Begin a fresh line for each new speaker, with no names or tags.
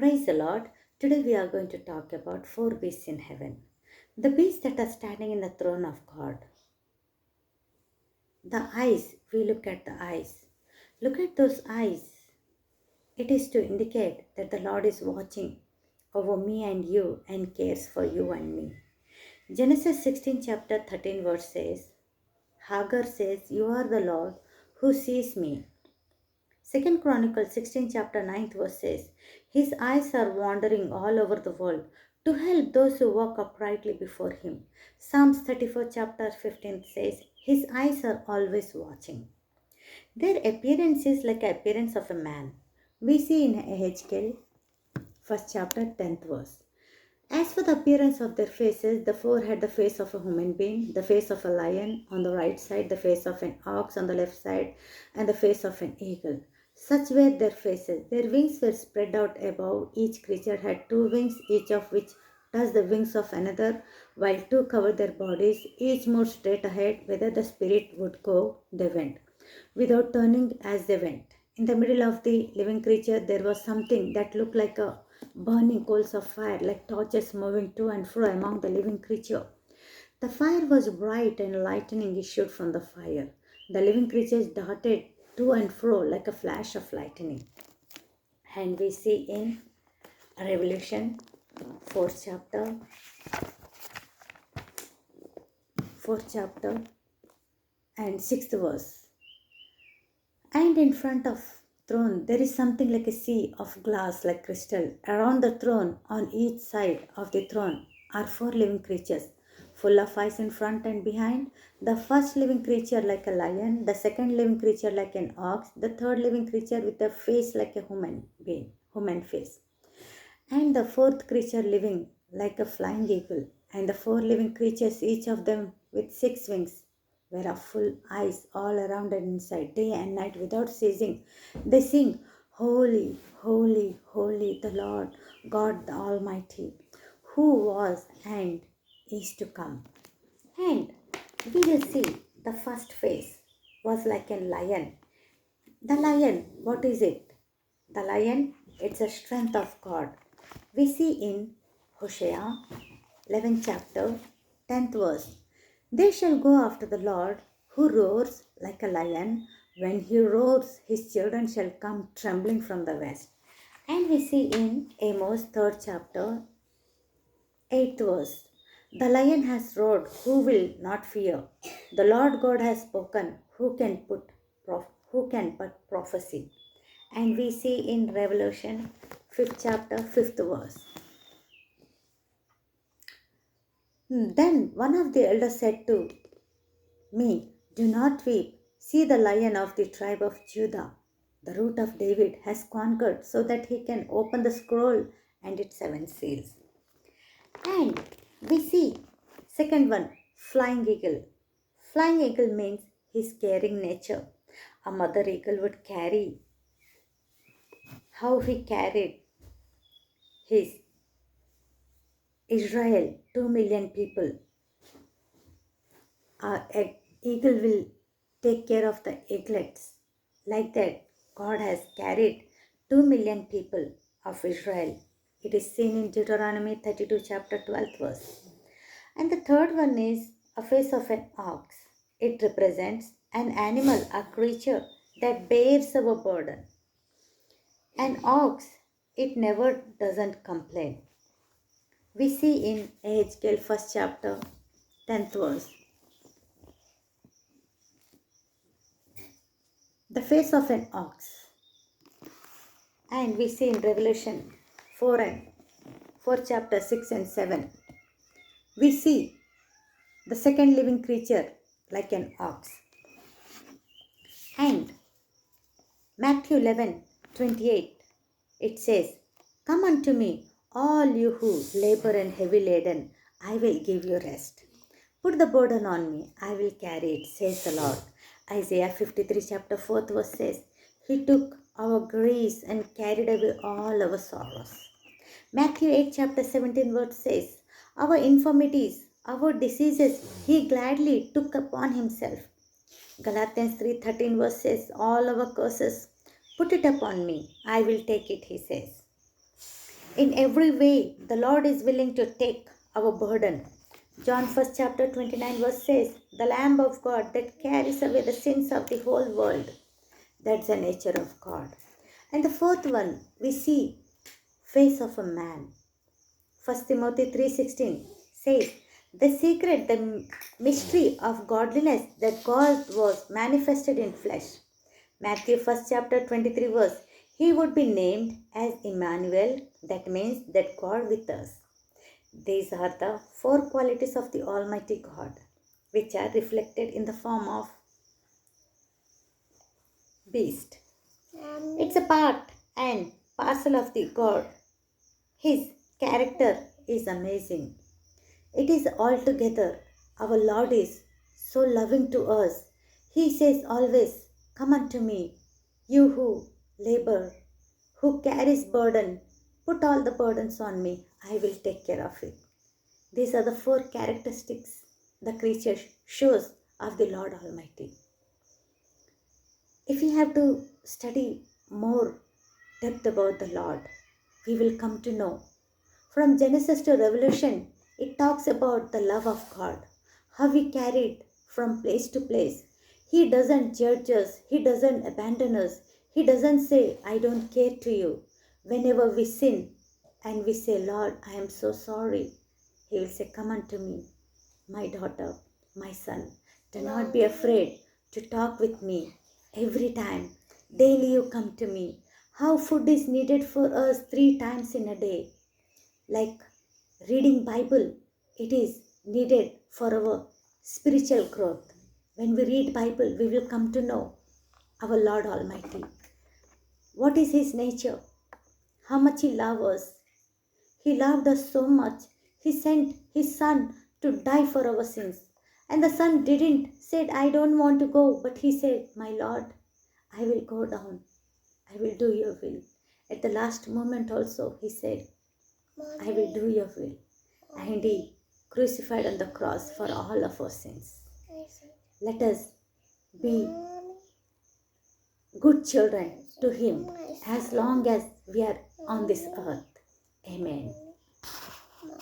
Praise the Lord. Today we are going to talk about four beasts in heaven. The beasts that are standing in the throne of God. The eyes, we look at the eyes. Look at those eyes. It is to indicate that the Lord is watching over me and you and cares for you and me. Genesis 16 chapter 13 verse says, Hagar says, You are the Lord who sees me. Second Chronicles 16 chapter 9th verse says, His eyes are wandering all over the world to help those who walk uprightly before Him. Psalms 34 chapter 15 says, His eyes are always watching. Their appearance is like the appearance of a man. We see in Ezekiel, first chapter 10th verse. As for the appearance of their faces, the four had the face of a human being, the face of a lion on the right side, the face of an ox on the left side, and the face of an eagle. Such were their faces. Their wings were spread out above. Each creature had two wings, each of which touched the wings of another, while two covered their bodies. Each moved straight ahead. Whether the spirit would go, they went, without turning as they went. In the middle of the living creature, there was something that looked like a burning coals of fire, like torches moving to and fro among the living creature. The fire was bright and lightning issued from the fire. The living creatures darted to and fro like a flash of lightning. And we see in Revelation 4th chapter, 4th chapter and 6th verse. And in front of throne there is something like a sea of glass like crystal. Around the throne, on each side of the throne, are four living creatures, full of eyes in front and behind. The first living creature like a lion, the second living creature like an ox, the third living creature with a face like a human being, human face, and the fourth creature living like a flying eagle. And the four living creatures, each of them with six wings, were of full eyes all around and inside, day and night without ceasing. They sing, Holy, holy, holy, the Lord God the Almighty, who was and is to come. And we will see the first face was like a lion. The lion, what is it? The lion, it's a strength of God. We see in Hosea 11th chapter 10th verse. They shall go after the Lord who roars like a lion. When he roars, his children shall come trembling from the west. And we see in Amos 3rd chapter 8th verse. The lion has roared, who will not fear? The Lord God has spoken, who can but prophesy? And we see in Revelation 5th chapter 5th verse. Then one of the elders said to me, Do not weep. See, the lion of the tribe of Judah, the root of David, has conquered so that he can open the scroll and its seven seals. And we see second one, flying eagle. Flying eagle means his caring nature. A mother eagle would carry how he carried his Israel, 2 million people. An eagle will take care of the eaglets. Like that, God has carried 2 million people of Israel. It is seen in Deuteronomy 32 chapter 12th verse. And the third one is a face of an ox. It represents an animal, a creature that bears our burden. An ox, it never doesn't complain. We see in Ezekiel 1st chapter 10th verse. The face of an ox. And we see in Revelation 4 chapter 6 and 7. We see the second living creature like an ox. And Matthew 11:28, it says, Come unto me, all you who labor and heavy laden, I will give you rest. Put the burden on me, I will carry it, says the Lord. Isaiah 53 chapter 4th verse says, He took our griefs and carried away all our sorrows. Matthew 8 chapter 17 verse says, Our infirmities, our diseases, He gladly took upon Himself. Galatians 3:13 verse says, All our curses, put it upon me, I will take it, He says. In every way, the Lord is willing to take our burden. John 1st chapter 29 verse says, the Lamb of God that carries away the sins of the whole world. That's the nature of God. And the fourth one, we see face of a man. 1 Timothy 3:16 says, the secret, the mystery of godliness that God was manifested in flesh. Matthew 1st chapter 23 verse, he would be named as Emmanuel, that means that God with us. These are the four qualities of the Almighty God, which are reflected in the form of beast. It's a part and parcel of the God. His character is amazing. It is altogether, our Lord is so loving to us. He says always, come unto me, you who labor, who carries burden, put all the burdens on me, I will take care of it. These are the four characteristics the creature shows of the Lord Almighty. If we have to study more depth about the Lord, we will come to know. From Genesis to Revelation, it talks about the love of God, how we carried from place to place. He doesn't judge us, He doesn't abandon us, He doesn't say, I don't care to you. Whenever we sin and we say, Lord, I am so sorry, He will say, come unto me, my daughter, my son. Do not be afraid to talk with me every time. Daily you come to me. How food is needed for us 3 times in a day. Like reading Bible, it is needed for our spiritual growth. When we read Bible, we will come to know our Lord Almighty. What is His nature? How much He loves us. He loved us so much, He sent His Son to die for our sins. And the Son didn't said, I don't want to go, but He said, my Lord, I will go down. I will do your will. At the last moment also, He said, I will do your will. And He crucified on the cross for all of our sins. Let us be good children to Him as long as we are on this earth. Amen.